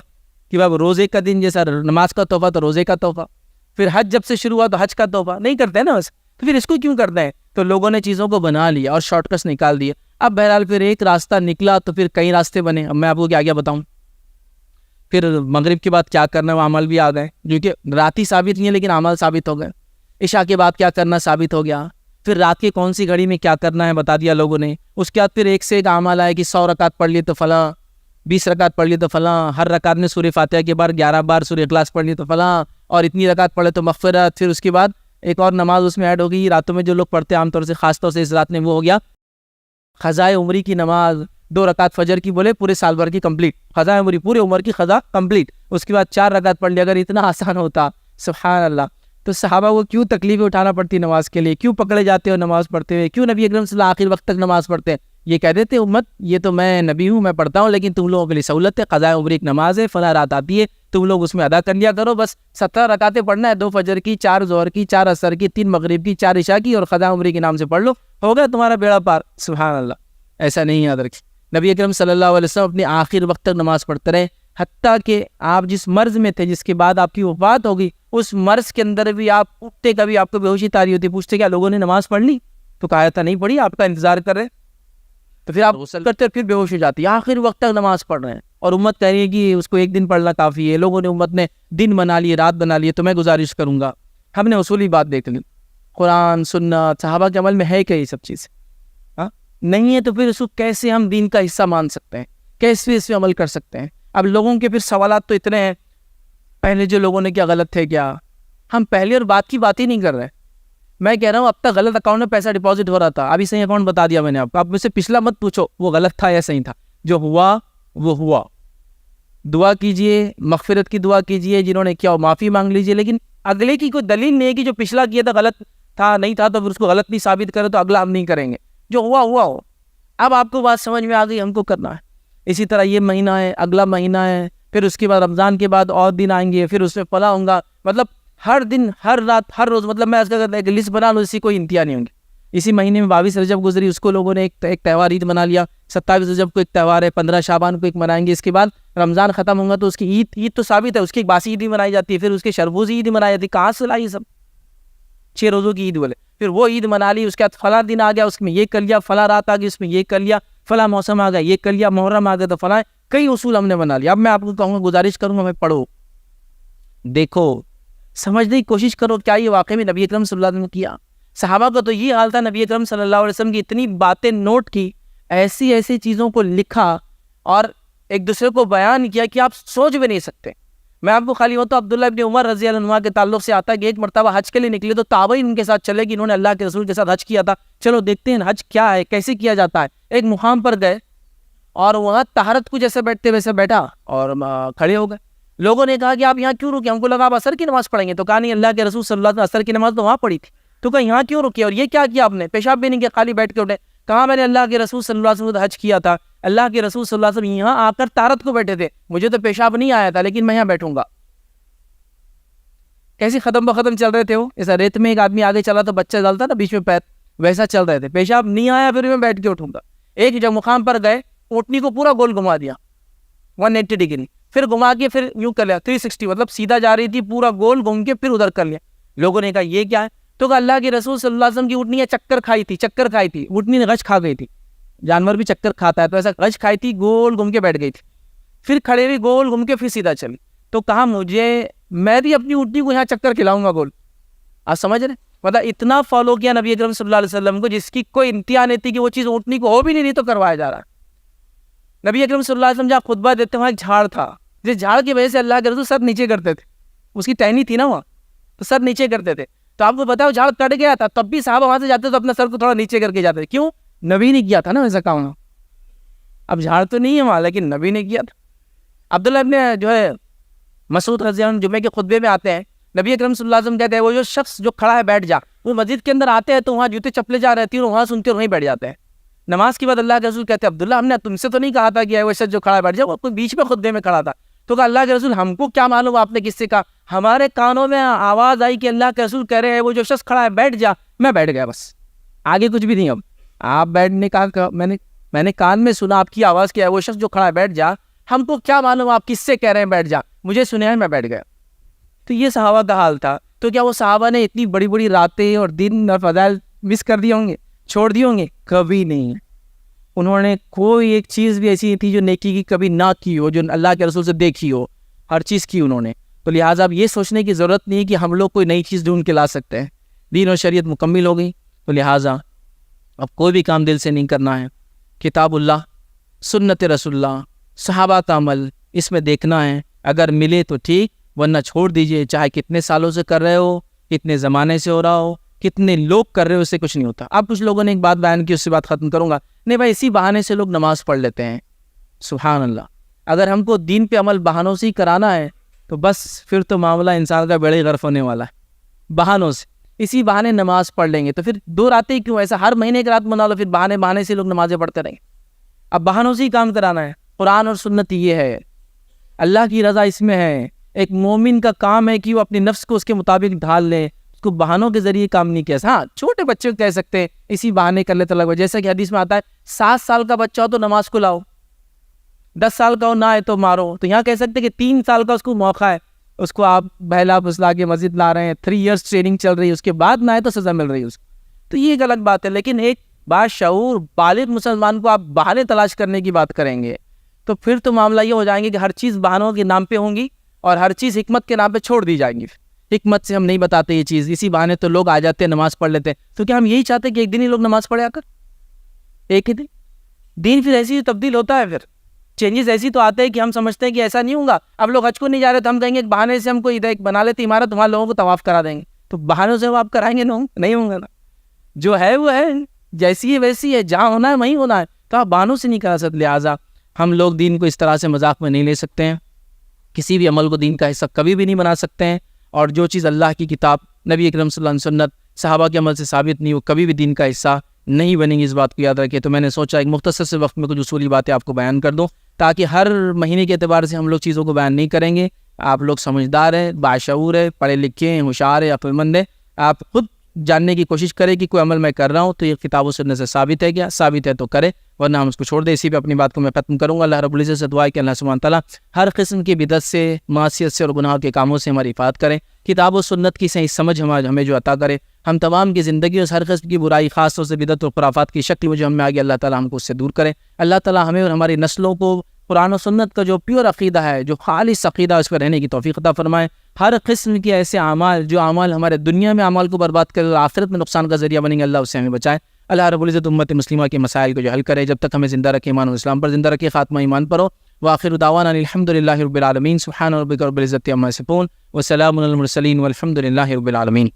کہ باب روزے کا دن جیسا نماز کا تحفہ تو روزے کا تحفہ، پھر حج جب سے شروع ہوا تو حج کا تحفہ، نہیں کرتے نا بس. تو پھر اس کو کیوں کرتے ہیں؟ تو لوگوں نے چیزوں کو بنا لیا اور شارٹ کٹس نکال دیے. اب بہرحال پھر ایک راستہ نکلا تو پھر کئی راستے بنے. اب میں آپ کو کیا بتاؤں. پھر مغرب کے بعد کیا کرنا ہے وہ عمل بھی آ گئے، جو کہ رات ہی ثابت نہیں ہے لیکن عمل ثابت ہو گئے. عشاء کے بعد کیا کرنا ثابت ہو گیا. پھر رات کی کون سی گھڑی میں کیا کرنا ہے بتا دیا لوگوں نے. اس کے بعد پھر ایک سے ایک عمل آیا کہ 100 رکعت پڑھ لی تو فلاں، 20 رکعت پڑھ لی تو فلاں، ہر رکعت میں سورہ فاتحہ کے بعد 11 بار سورہ اخلاص پڑھ لی تو فلاں، اور اتنی رکعت پڑھے تو مغفرت. پھر اس کے بعد ایک اور نماز اس میں ایڈ ہو گئی راتوں میں جو لوگ پڑھتے ہیں عام طور سے، خاص طور سے اس رات میں، وہ ہو گیا قضائے عمری کی نماز. 2 رکعت فجر کی بولے پورے سال بھر کی کمپلیٹ، قضائے عمری پورے عمر کی قضا کمپلیٹ. اس کے بعد 4 رکعت پڑھ لی. اگر اتنا آسان ہوتا سبحان اللہ، تو صحابہ کو کیوں تکلیفیں اٹھانا پڑتی نماز کے لیے؟ کیوں پکڑے جاتے ہو نماز پڑھتے ہوئے؟ کیوں نبی اکرم صلی اللہ علیہ وسلم آخر وقت تک نماز پڑھتے ہیں؟ یہ کہہ دیتے امت یہ تو میں نبی ہوں، میں پڑھتا ہوں، لیکن تم لوگوں کے لیے سہولت ہے، قضائے عمری ایک نماز ہے، فلاں رات آتی ہے، تم لوگ اس میں ادا کر لیا کرو. بس 17 رکعتیں پڑھنا ہے، 2 فجر کی، 4 ظہر کی، 4 عصر کی، 3 مغرب کی، 4 عشاء کی، اور قضائے عمری کے نام سے پڑھ لو، ہو گیا تمہارا بیڑا پار. سبحان اللہ. ایسا نہیں یاد رکھیں. نبی اکرم صلی اللہ علیہ وسلم اپنے آخر وقت تک نماز پڑھتے رہے، حتیٰ کہ آپ جس مرض میں تھے، جس کے بعد آپ کی وفات ہوگی، اس مرض کے اندر بھی آپ اٹھتے، کبھی آپ کو بے ہوشی طاری ہوتی، پوچھتے کیا لوگوں نے نماز پڑھ لی؟ تو کہا تھا نہیں پڑھی، آپ کا انتظار کر رہے. تو پھر آپ غسل کرتے پھر بے ہوش ہو جاتی، آخر وقت تک نماز پڑھ رہے ہیں، اور امت کہہ رہی ہے کہ اس کو ایک دن پڑھنا کافی ہے. لوگوں نے، امت نے دن بنا لیے، رات بنا لیے. تو میں گزارش کروں گا، ہم نے اصولی بات دیکھ لی، قرآن سنت صحابہ کے عمل میں ہے کیا یہ سب چیز؟ ہاں نہیں ہے تو پھر اس کو کیسے ہم دین کا حصہ مان سکتے ہیں؟ کیسے اس پہ عمل کر سکتے ہیں؟ اب لوگوں کے پھر سوالات تو اتنے ہیں، پہلے جو لوگوں نے کیا غلط تھے کیا؟ ہم پہلے اور بعد کی بات ہی نہیں کر رہے. میں کہہ رہا ہوں اب تک غلط اکاؤنٹ میں پیسہ ڈپازٹ ہو رہا تھا، ابھی صحیح اکاؤنٹ بتا دیا میں نے آپ کو. اب مجھ سے پچھلا مت پوچھو وہ غلط تھا یا صحیح تھا، جو ہوا وہ ہوا. دعا کیجئے، مغفرت کی دعا کیجئے، جنہوں نے کیا معافی مانگ لیجئے، لیکن اگلے کی کوئی دلیل نہیں ہے کہ جو پچھلا کیا تھا غلط تھا، نہیں تھا، تو پھر اس کو غلط نہیں ثابت کرے تو اگلا ہم نہیں کریں گے. جو ہوا ہوا ہو. اب آپ کو بات سمجھ میں آ گئی، ہم کو کرنا ہے. اسی طرح یہ مہینہ ہے، اگلا مہینہ ہے، پھر اس کے بعد رمضان کے بعد اور دن آئیں گے، پھر اس میں فلاں ہوں گا. مطلب ہر دن، ہر رات، ہر روز، مطلب میں ایک لسٹ بنا لوں، اسی کوئی انتہا نہیں ہوں گی. اسی مہینے میں 22 رجب گزری، اس کو لوگوں نے ایک تہوار عید بنا لیا. 27 رجب کو ایک تہوار ہے، 15 شعبان کو ایک منائیں گے. اس کے بعد رمضان ختم ہوگا تو اس کی عید تو ثابت ہے، اس کی ایک باسی عید بھی منائی جاتی ہے، پھر اس کے شربوزی عید منائی جاتی ہے. کہاں سے لائی سب 6 روزوں کی عید بولے؟ پھر وہ عید منا لی. اس کے بعد فلاں دن آ گیا، اس میں یہ کر لیا، فلاں رات آ گئی، اس میں یہ کر لیا، فلاں موسم آ گیا، یہ کر لیا، محرم آ گیا تو فلاں. کئی اصول ہم نے بنا لیا. اب میں آپ کو کہوں گا، گزارش کروں گا، میں پڑھو، دیکھو، سمجھنے کی کوشش کرو کیا یہ واقعی میں نبی اکرم صلی اللہ علیہ وسلم نے کیا. صحابہ کا تو یہ حال تھا، نبی اکرم صلی اللہ علیہ وسلم کی اتنی باتیں نوٹ کی، ایسی ایسی چیزوں کو لکھا اور ایک دوسرے کو بیان کیا کہ آپ سوچ بھی نہیں سکتے. میں آپ کو خالی تو عبداللہ ابن عمر رضی اللہ عنہ کے تعلق سے آتا ہے کہ ایک مرتبہ حج کے لیے نکلے تو تابعین ان کے ساتھ چلے کہ انہوں نے اللہ کے رسول کے ساتھ حج کیا تھا، چلو دیکھتے ہیں حج کیا ہے، کیسے کیا جاتا ہے۔ ایک مقام پر گئے اور وہاں طہارت کو جیسے بیٹھتے ویسے بیٹھا اور کھڑے ہو گئے۔ لوگوں نے کہا کہ آپ یہاں کیوں رکے؟ ہم کو لگا آپ عصر کی نماز پڑھیں گے، تو کہا نہیں، اللہ کے رسول صلی اللہ علیہ وسلم عصر کی نماز تو وہاں پڑھی تھی، تو کہا یہاں کیوں رکے؟ اور یہ کیا کیا آپ نے؟ پیشاب بھی نہیں کیا، خالی بیٹھ کے اٹھے؟ کہا میں نے اللہ کے رسول صلی اللہ علیہ وسلم حج کیا تھا، اللہ کے رسول صلی اللہ علیہ وسلم یہاں آ کر طہارت کو بیٹھے تھے، مجھے تو پیشاب نہیں آیا تھا لیکن میں یہاں بیٹھوں گا۔ کیسے ختم بختم چل رہے تھے وہ، ایسا ریت میں ایک آدمی آگے چلا تو بچہ ڈالتا نا بیچ میں پیر، ویسا چل رہے تھے، پیشاب نہیں آیا پھر میں بیٹھ کے اٹھوں گا۔ ایک جب مقام پر گئے اونٹنی کو پورا گول گھما دیا 180 ڈگری، پھر گھما کے پھر یوں کر لیا 360، مطلب سیدھا جا رہی تھی، پورا گول گھوم کے پھر ادھر کر لیا۔ لوگوں نے کہا یہ کیا ہے؟ تو کہا اللہ کے رسول صلی اللہ علیہ وسلم کی اونٹنی چکر کھائی تھی، اونٹنی نے غش کھا گئی تھی، جانور بھی چکر کھاتا ہے تو ایسا غش کھائی تھی، گول گھوم کے بیٹھ گئی تھی، پھر کھڑے ہوئی گول گھوم کے پھر سیدھا چلی۔ تو کہا میں بھی اپنی اونٹنی کو یہاں چکر کھلاؤں گا گول۔ آپ سمجھ رہے؟ مطلب اتنا فالو کیا نبی اکرم صلی اللہ علیہ وسلم کو، جس کی کوئی انتہا نہیں تھی کہ وہ چیز اونٹنی کو ہو بھی نہیں تو کروایا جا رہا ہے۔ نبی اکرم صلی اللہ علیہ وسلم جہاں خطبہ دیتے وہاں ایک جھاڑ تھا، جس جھاڑ کی وجہ سے اللہ کے رسول سر نیچے کرتے تھے، اس کی ٹہنی تھی نا وہاں، تو سر نیچے کرتے تھے۔ تو آپ کو پتا ہے وہ جھاڑ کٹ گیا تھا، تب بھی صحابہ وہاں سے جاتے تو اپنا سر کو تھوڑا نیچے کر کے جاتے تھے، کیوں؟ نبی نے کیا تھا نا ویسا کام۔ اب جھاڑ تو نہیں ہے وہاں لیکن نبی نے کیا تھا۔ عبداللہ ابن جو ہے مسعود رضی اللہ عنہ جمعے کے خطبے میں آتے ہیں، نبی اکرم صلی اللہ علیہ وسلم کہتے ہیں وہ جو شخص جو کھڑا ہے بیٹھ جا، وہ مسجد کے اندر آتے ہیں تو وہاں جوتے چپلے جا رہتی ہیں اور وہاں سنتے اور وہیں بیٹھ جاتے ہیں۔ نماز کے بعد اللہ کے رسول کہتے ہیں عبداللہ ہم نے تم سے تو نہیں کہا تھا کہ وہ شخص جو کھڑا ہے بیٹھ جا، وہ کوئی بیچ میں خطبے میں کھڑا تھا۔ تو کہا اللہ کے رسول ہم کو کیا معلوم آپ نے کس سے کہا؟ ہمارے کانوں میں آواز آئی کہ اللہ کے رسول کہہ رہے ہیں وہ جو شخص کھڑا ہے بیٹھ جا، میں بیٹھ گیا، بس آگے کچھ بھی نہیں۔ اب آپ بیٹھنے کا میں نے کان میں سنا آپ کی آواز کیا ہے وہ شخص جو کھڑا ہے بیٹھ جا، ہم کو کیا معلوم آپ کس سے کہہ رہے ہیں بیٹھ جا، مجھے سنے ہیں میں بیٹھ گیا۔ تو یہ صحابہ کا حال تھا۔ تو کیا وہ صحابہ نے اتنی بڑی بڑی راتیں اور دن اور فضائل مس کر دیے ہوں گے، چھوڑ دیے ہوں گے؟ کبھی نہیں۔ انہوں نے کوئی ایک چیز بھی ایسی تھی جو نیکی کی کبھی نہ کی ہو، جو اللہ کے رسول سے دیکھی ہو، ہر چیز کی انہوں نے۔ تو لہٰذا اب یہ سوچنے کی ضرورت نہیں کہ ہم لوگ کوئی نئی چیز ڈھونڈ کے لا سکتے ہیں، دین اور شریعت مکمل ہو گئی۔ تو لہٰذا اب کوئی بھی کام دل سے نہیں کرنا ہے، کتاب اللہ، سنت رسول اللہ، صحابہ کا عمل، اس میں دیکھنا ہے، اگر ملے تو ٹھیک، ورنہ چھوڑ دیجئے۔ چاہے کتنے سالوں سے کر رہے ہو، کتنے زمانے سے ہو رہا ہو، کتنے لوگ کر رہے ہو، اس سے کچھ نہیں ہوتا۔ اب کچھ لوگوں نے ایک بات بیان کی، اس سے بات ختم کروں گا، نہیں بھائی اسی بہانے سے لوگ نماز پڑھ لیتے ہیں۔ سبحان اللہ، اگر ہم کو دین پہ عمل بہانوں سے ہی کرانا ہے تو بس پھر تو معاملہ انسان کا بڑے غرق ہونے والا ہے۔ بہانوں سے، اسی بہانے نماز پڑھ لیں گے تو پھر 2 راتیں کیوں؟ ایسا ہر مہینے ایک رات بنا لو، پھر بہانے سے لوگ نمازیں پڑھتے رہیں گے۔ اب بہانوں سے ہی کام کرانا ہے۔ قرآن اور سنت یہ ہے، اللہ کی رضا اس میں ہے۔ ایک مومن کا کام ہے کہ وہ اپنی نفس کو اس کے مطابق ڈھال لے، اس کو بہانوں کے ذریعے کام نہیں کیا۔ ہاں چھوٹے بچے کو کہہ سکتے ہیں اسی بہانے کر لیتے لگ، جیسا کہ حدیث میں آتا ہے 7 سال کا بچہ ہو تو نماز کو لاؤ، 10 سال کا ہو نہ آئے تو مارو۔ تو یہاں کہہ سکتے کہ 3 سال کا اس کو موقع ہے، اس کو آپ بہلا پھسلا کے مسجد لا رہے ہیں، 3 ایئرس ٹریننگ چل رہی ہے، اس کے بعد نہ آئے تو سزا مل رہی ہے اس کو، تو یہ ایک الگ بات ہے۔ لیکن ایک باشعور بالغ مسلمان کو آپ بہانے تلاش کرنے کی بات کریں گے تو پھر تو معاملہ یہ ہو جائیں گے کہ ہر چیز بہانوں کے نام پہ ہوں گی اور ہر چیز حکمت کے نام پہ چھوڑ دی جائیں گی۔ حکمت سے ہم نہیں بتاتے یہ چیز، اسی بہانے تو لوگ آ جاتے ہیں نماز پڑھ لیتے ہیں۔ تو کیا ہم یہی چاہتے ہیں کہ ایک دن ہی لوگ نماز پڑھے آ کر؟ ایک ہی دن؟ دین پھر ایسی تبدیل ہوتا ہے، پھر چینجز ایسی تو آتے ہیں کہ ہم سمجھتے ہیں کہ ایسا نہیں ہوگا۔ اب لوگ حج کو نہیں جا رہے تو ہم کہیں گے ایک بہانے سے ہم کو ادھر ایک بنا لیتے عمارت، وہاں لوگوں کو طواف کرا دیں گے، تو بہانوں سے وہ آپ کرائیں گے؟ نہیں ہوں گا نا، جو ہے وہ ہے، جیسی ہے ویسی ہے، جہاں ہونا ہے وہیں ہونا ہے، تو آپ بہانوں سے نہیں کرا سکتے۔ لہٰذا ہم لوگ دین کو اس طرح سے مذاق میں نہیں لے سکتے ہیں، کسی بھی عمل کو دین کا حصہ کبھی بھی نہیں بنا سکتے ہیں، اور جو چیز اللہ کی کتاب، نبی اکرم صلی اللہ علیہ وسلم سنت، صحابہ کے عمل سے ثابت نہیں، وہ کبھی بھی دین کا حصہ نہیں بنیں گی، اس بات کو یاد رکھیے۔ تو میں نے سوچا ایک مختصر سے وقت میں کچھ اصولی باتیں آپ کو بیان کر دوں، تاکہ ہر مہینے کے اعتبار سے ہم لوگ چیزوں کو بیان نہیں کریں گے۔ آپ لوگ سمجھدار ہیں، باشعور ہے، پڑھے لکھے ہیں، ہوشیار ہے، عقل مند ہے، آپ خود جاننے کی کوشش کریں کہ کوئی عمل میں کر رہا ہوں تو یہ کتاب و سنت سے ثابت ہے کیا؟ ثابت ہے تو کرے، ورنہ ہم اس کو چھوڑ دیں۔ اسی پہ اپنی بات کو میں ختم کروں گا۔ اللہ رب العزت سے دعا ہے کہ اللہ سبحانہ تعالیٰ ہر قسم کی بدعت سے، معصیت سے اور گناہ کے کاموں سے ہماری حفاظت کرے، کتاب و سنت کی صحیح سمجھ ہمیں جو عطا کرے، ہم تمام کی زندگی اور ہر قسم کی برائی، خاص طور سے بدعت و خرافات کی شکل میں جو ہم میں آگے، اللہ تعالیٰ ہم کو اس سے دور کرے۔ اللہ تعالیٰ ہمیں اور ہماری نسلوں کو قرآن و سنت کا جو پیور عقیدہ ہے، جو خالص عقیدہ، اس پر رہنے کی توفیق عطا فرمائے۔ ہر قسم کے ایسے اعمال، جو اعمال ہمارے دنیا میں اعمال کو برباد کرے اور آخرت میں نقصان کا ذریعہ بنیں گے، اللہ اس سے ہمیں بچائے۔ اللہ رب العزت امت مسلمہ کے مسائل کو جو حل کرے، جب تک ہمیں زندہ رکھے، ایمان و اسلام پر زندہ رکھے، خاتمہ ایمان پر ہو۔ وآخر دعوانا الحمد للہ رب العالمین. سبحان ربک رب العزت عما یصفون وسلام علی المرسلین والحمد للہ رب العالمین.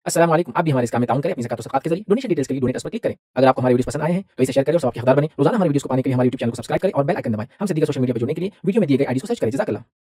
السلام علیکم. آپ بھی ہمارے اس کام میں تعاون کریں اپنی زکات و صدقات کے ذریعے. ڈونیشن ڈیٹیلز کے لیے ڈونیٹ پر کلک کریں. اگر آپ کو ہمارے ویڈیوز پسند آئے ہیں تو اسے شیئر کریں اور ثواب کے حقدار بنیں. روزانہ ہمارے ویڈیوز کو پانے کے لیے ہمارے یوٹیوب چینل کو سبسکرائب کریں اور بیل آئکن دبائیں. ہم سے دیگر سوشل میڈیا پر جڑنے کے لیے ویڈیو میں دیے گئے آئی ڈی کو سرچ کریں. جزاک اللہ.